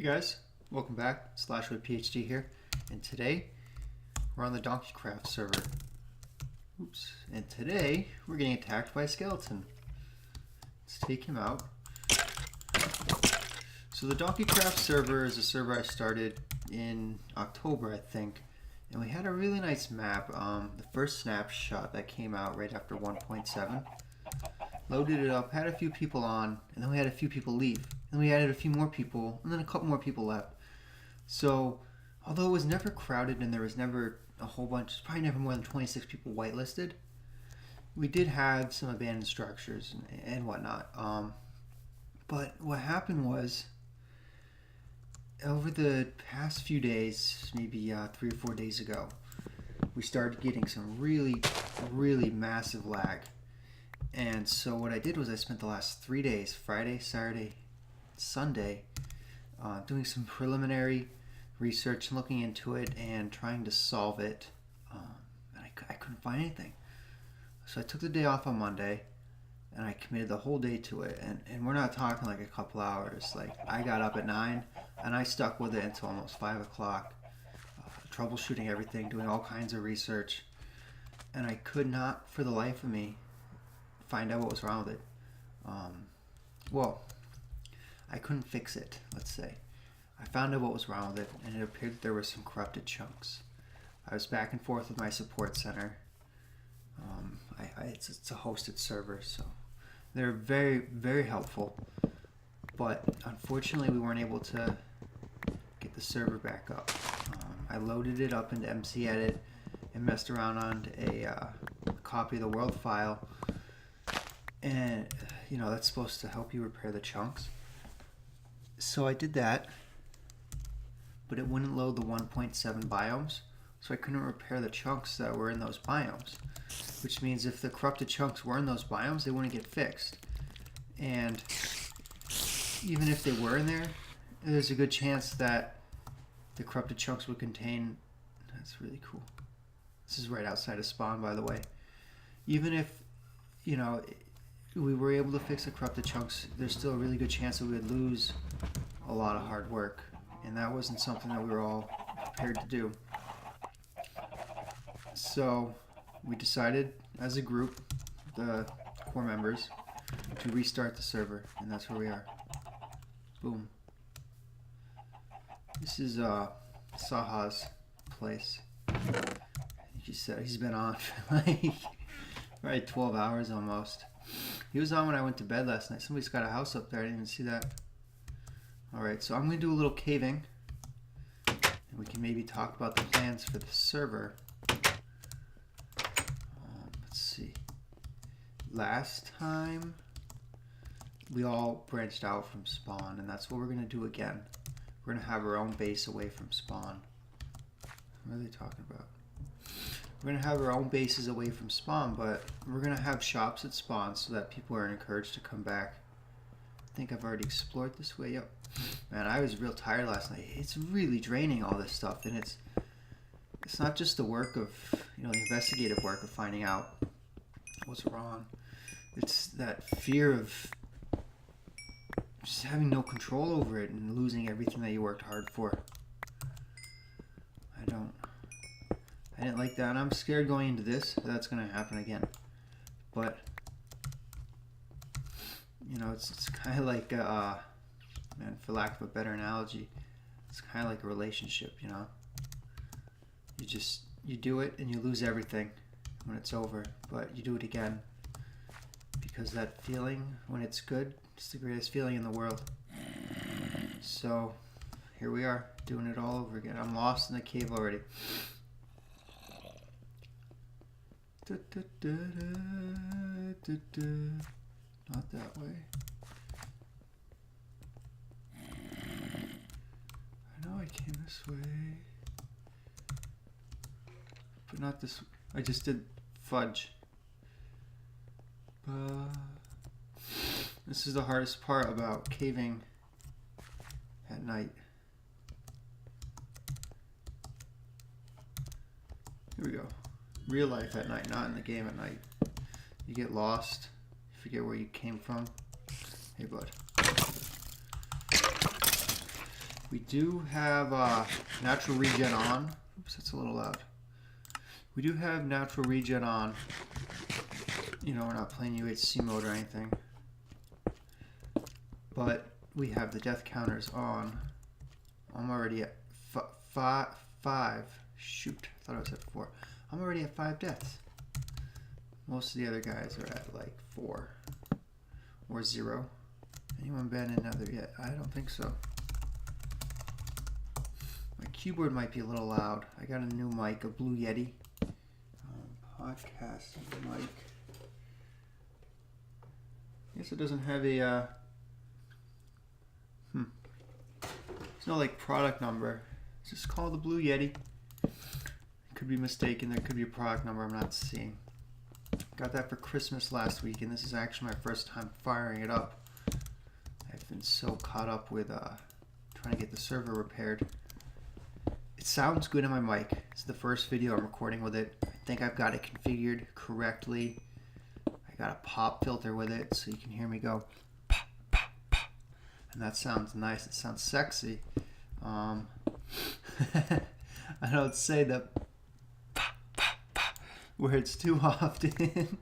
Hey guys, welcome back. Slash with PhD here, and today we're on the Donkey Kraft server. Oops. And today we're getting attacked by a skeleton. Let's take him out. So the Donkey Kraft server is a server I started in October, I think, and we had a really nice map. The first snapshot that came out right after 1.7. Loaded it up, had a few people on, and then we had a few people leave. And we added a few more people, and then a couple more people left. So, although it was never crowded and there was never a whole bunch, probably never more than 26 people whitelisted, we did have some abandoned structures and whatnot. But what happened was, over the past few days, maybe 3 or 4 days ago, we started getting some really, really massive lag. And so what I did was I spent the last 3 days, Friday, Saturday, Sunday, doing some preliminary research, looking into it, and trying to solve it. And I couldn't find anything. So I took the day off on Monday, and I committed the whole day to it. And we're not talking like a couple hours. Like, I got up at 9, and I stuck with it until almost 5 o'clock, troubleshooting everything, doing all kinds of research. And I could not, for the life of me, find out what was wrong with it. Well, I couldn't fix it, let's say. I found out what was wrong with it, and it appeared that there were some corrupted chunks. I was back and forth with my support center. It's a hosted server, so they're very, very helpful. But unfortunately, we weren't able to get the server back up. I loaded it up into MC Edit and messed around on a copy of the world file. And, you know, that's supposed to help you repair the chunks. So I did that, but it wouldn't load the 1.7 biomes, so I couldn't repair the chunks that were in those biomes, which means if the corrupted chunks were in those biomes, they wouldn't get fixed. And even if they were in there, there's a good chance that the corrupted chunks would contain... That's really cool. This is right outside of spawn, by the way. Even if, you know, we were able to fix the corrupted chunks, there's still a really good chance that we would lose a lot of hard work, and that wasn't something that we were all prepared to do. So we decided as a group, the core members, to restart the server, and that's where we are. Boom. This is Saha's place. He said he's been on for like 12 hours almost. He was on when I went to bed last night. Somebody's got a house up there. I didn't even see that. Alright, so I'm going to do a little caving. And we can maybe talk about the plans for the server. Let's see. Last time, we all branched out from spawn. And that's what we're going to do again. We're going to have our own base away from spawn. What are they talking about? We're going to have our own bases away from spawn, but we're going to have shops at spawn so that people are encouraged to come back. I think I've already explored this way. Yep. Man, I was real tired last night. It's really draining, all this stuff, and it's not just the work of, you know, the investigative work of finding out what's wrong. It's that fear of just having no control over it and losing everything that you worked hard for. I didn't like that, and I'm scared going into this that's going to happen again. But, you know, it's kind of like, man, for lack of a better analogy, it's kind of like a relationship, you know? You do it and you lose everything when it's over, but you do it again. Because that feeling, when it's good, it's the greatest feeling in the world. So, here we are, doing it all over again. I'm lost in the cave already. Not that way. I know I came this way. But not this way. I just did fudge. This is the hardest part about caving at night. Here we go. Real life at night, not in the game at night. You get lost, you forget where you came from. Hey bud. We do have natural regen on. Oops, that's a little loud. We do have natural regen on. You know, we're not playing UHC mode or anything. But we have the death counters on. I'm already at five. Shoot, I thought I was at 4. I'm already at 5 deaths. Most of the other guys are at like 4 or 0. Anyone banned another yet? I don't think so. My keyboard might be a little loud. I got a new mic, a blue Yeti. Podcast mic. I guess it doesn't have a There's no like product number. It's just called the blue Yeti. Could be mistaken. There could be a product number I'm not seeing. Got that for Christmas last week, and this is actually my first time firing it up. I've been so caught up with trying to get the server repaired. It sounds good on my mic. It's the first video I'm recording with it. I think I've got it configured correctly. I got a pop filter with it, so you can hear me go pop, pop, pop. And that sounds nice. It sounds sexy. I don't say that words too often.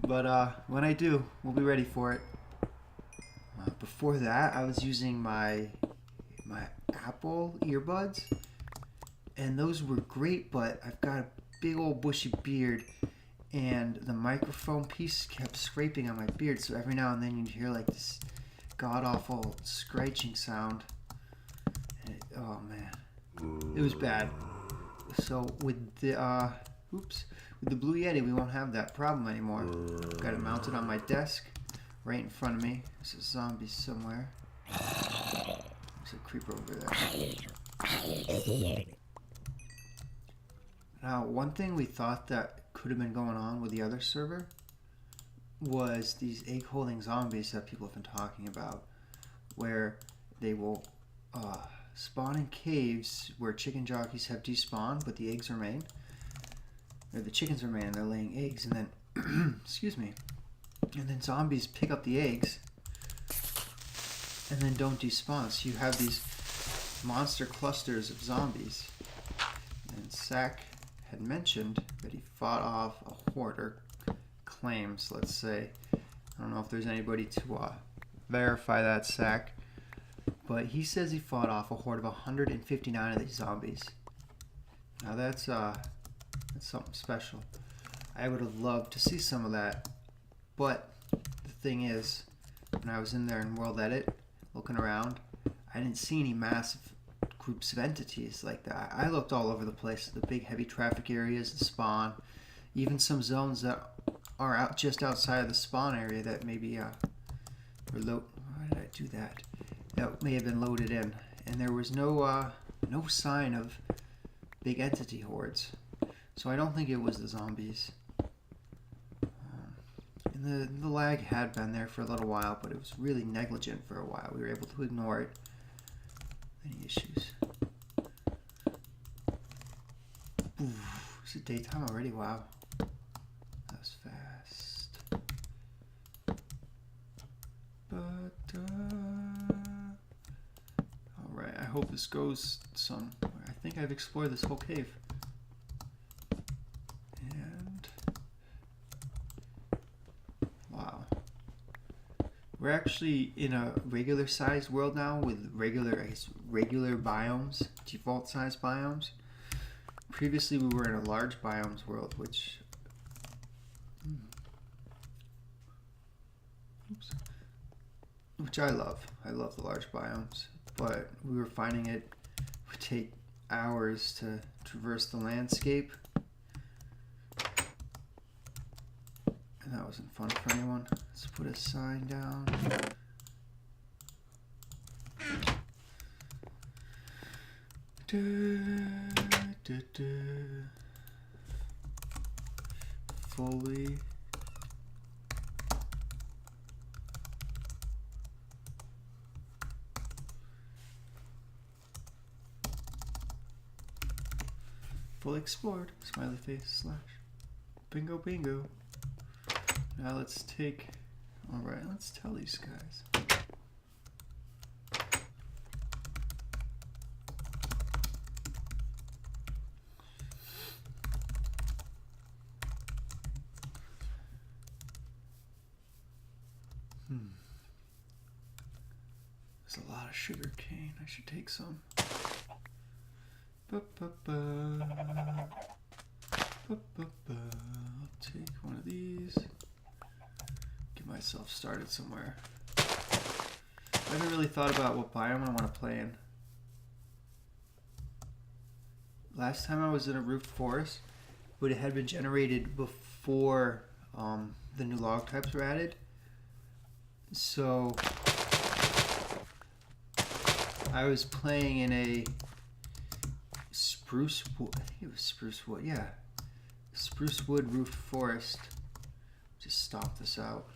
But when I do, we'll be ready for it. Before that, I was using my Apple earbuds, and those were great, but I've got a big old bushy beard, and the microphone piece kept scraping on my beard, so every now and then you'd hear like this god-awful scratching sound. And oh man, it was bad. So with the with the blue Yeti, we won't have that problem anymore. Got it mounted on my desk, right in front of me. There's a zombie somewhere. There's a creeper over there. Now, one thing we thought that could have been going on with the other server was these egg-holding zombies that people have been talking about, where they will spawn in caves where chicken jockeys have despawned, but the eggs remain. Or the chickens remain, and they're laying eggs, and then, excuse me, and then zombies pick up the eggs, and then don't despawn. So you have these monster clusters of zombies. And Sack had mentioned that he fought off a horde, or claims, let's say. I don't know if there's anybody to verify that, Sack. But he says he fought off a horde of 159 of these zombies. Now that's something special. I would have loved to see some of that. But the thing is, when I was in there in World Edit, looking around, I didn't see any massive groups of entities like that. I looked all over the place, the big heavy traffic areas, the spawn, even some zones that are out just outside of the spawn area that maybe were low. Why did I do that? That may have been loaded in, and there was no sign of big entity hordes. So I don't think it was the zombies. And the lag had been there for a little while, but it was really negligent for a while. We were able to ignore it. Any issues? Ooh, is it daytime already? Wow. That was fast. But, alright, I hope this goes somewhere. I think I've explored this whole cave. And, wow. We're actually in a regular sized world now with regular biomes, default size biomes. Previously we were in a large biomes world, which I love. I love the large biomes, but we were finding it would take hours to traverse the landscape, and that wasn't fun for anyone. Let's put a sign down. Fully explored. Smiley face / bingo bingo. Now let's take. All right, let's tell these guys. There's a lot of sugar cane. I should take some. I'll take one of these. Get myself started somewhere. I haven't really thought about what biome I want to play in. Last time I was in a roofed forest, but it had been generated before the new log types were added. So I was playing in a spruce wood. I think it was spruce wood. Yeah, spruce wood roofed forest. Just stomp this out.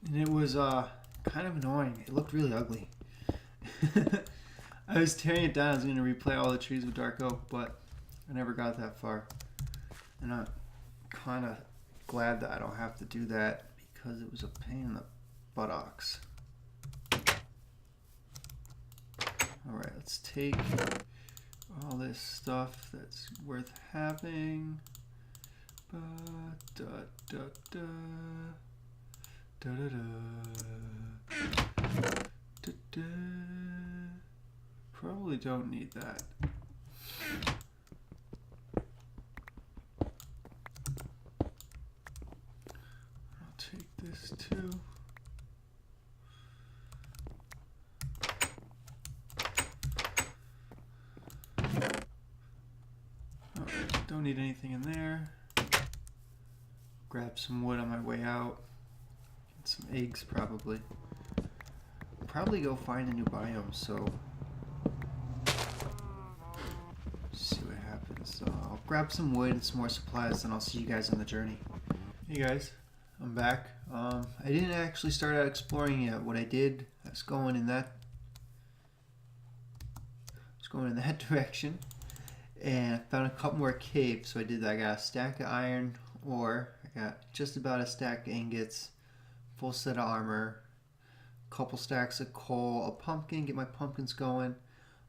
And it was kind of annoying. It looked really ugly. I was tearing it down. I was going to replay all the trees with dark oak, but I never got that far. And I'm kind of glad that I don't have to do that because it was a pain in the buttocks. Alright, let's take all this stuff that's worth having. Probably don't need that. I'll take this too. Alright, don't need anything in there. Grab some wood on my way out. Get some eggs probably. Probably go find a new biome, so see what happens. I'll grab some wood and some more supplies, and I'll see you guys on the journey. Hey guys, I'm back. I didn't actually start out exploring yet. What I did, I was going in that direction, and I found a couple more caves. So I did that. I got a stack of iron ore. I got just about a stack of ingots, full set of armor, a couple stacks of coal, a pumpkin, get my pumpkins going.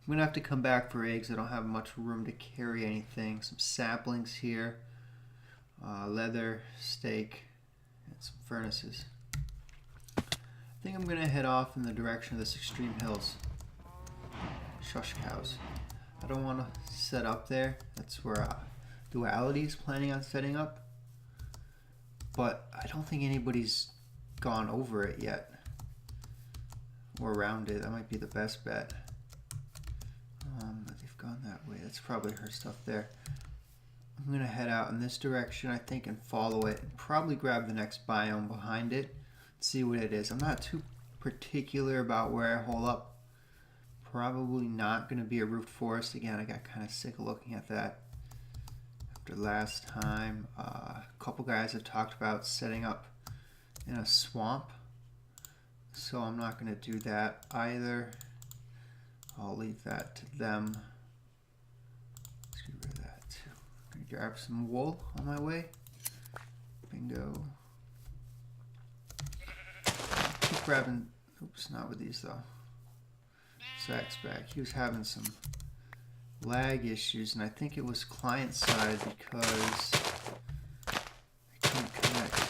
I'm going to have to come back for eggs. I don't have much room to carry anything. Some saplings here, leather, steak, and some furnaces. I think I'm going to head off in the direction of this extreme hills. Shush cows. I don't want to set up there. That's where Duality is planning on setting up. But I don't think anybody's gone over it yet. Or around it. That might be the best bet. They've gone that way. That's probably her stuff there. I'm going to head out in this direction, I think, and follow it. And probably grab the next biome behind it. See what it is. I'm not too particular about where I hole up. Probably not going to be a roofed forest again. I got kind of sick of looking at that after last time. A couple guys have talked about setting up in a swamp, so I'm not going to do that either. I'll leave that to them. Let's get rid of that too. I'm going to grab some wool on my way. Bingo. Keep grabbing, oops, not with these though. Zach's back. He was having some lag issues, and I think it was client side because I couldn't connect.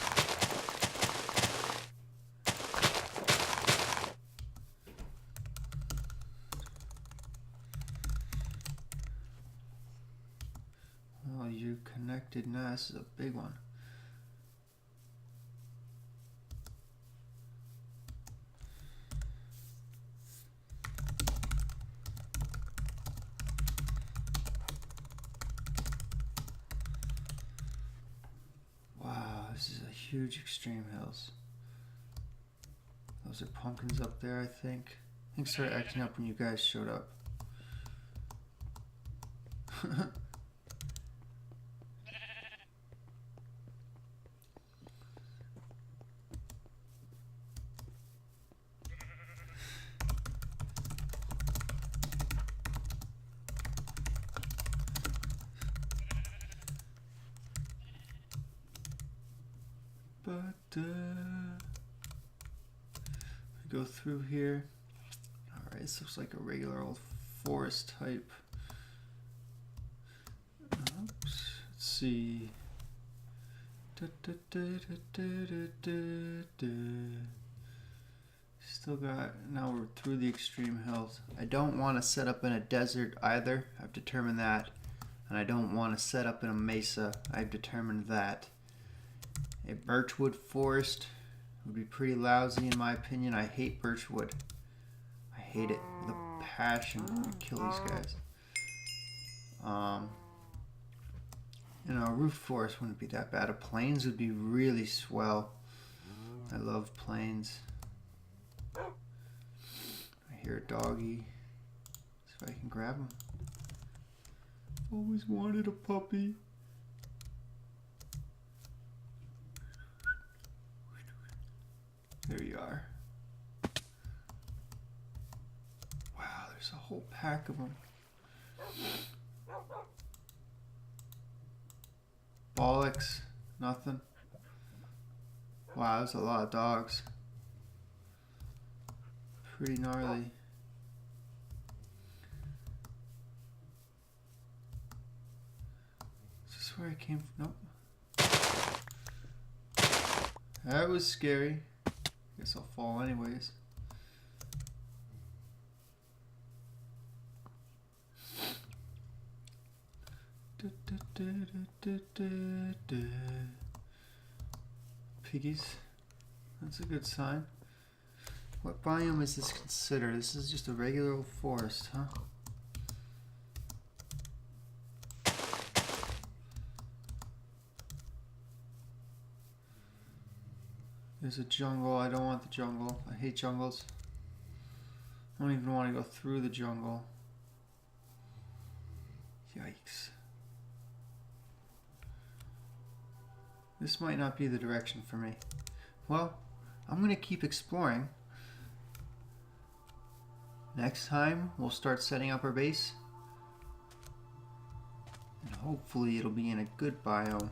Well, you connected now. This is a big one. This is a huge extreme hills. Those are pumpkins up there, I think. I think started acting up when you guys showed up. But go through here. Alright, this looks like a regular old forest type. Oops. Let's see. Still got, now we're through the extreme hills. I don't want to set up in a desert either. I've determined that. And I don't want to set up in a mesa. I've determined that. A birchwood forest would be pretty lousy in my opinion. I hate birchwood. I hate it with a passion. I kill these guys. You know, a roof forest wouldn't be that bad. A plains would be really swell. I love plains. I hear a doggy. See if I can grab him. Always wanted a puppy. There you are. Wow, there's a whole pack of them. Bollocks, nothing. Wow, there's a lot of dogs. Pretty gnarly. Is this where I came from? Nope. That was scary. Guess I'll fall anyways. Piggies. That's a good sign. What biome is this considered? This is just a regular old forest, huh? There's a jungle. I don't want the jungle. I hate jungles. I don't even want to go through the jungle. Yikes. This might not be the direction for me. Well, I'm going to keep exploring. Next time, we'll start setting up our base. And hopefully it'll be in a good biome.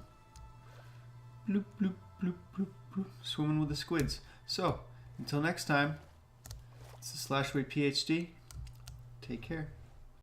Bloop, bloop, bloop, bloop, bloop. Swimming with the squids. So, until next time, this is Slashway PhD. Take care.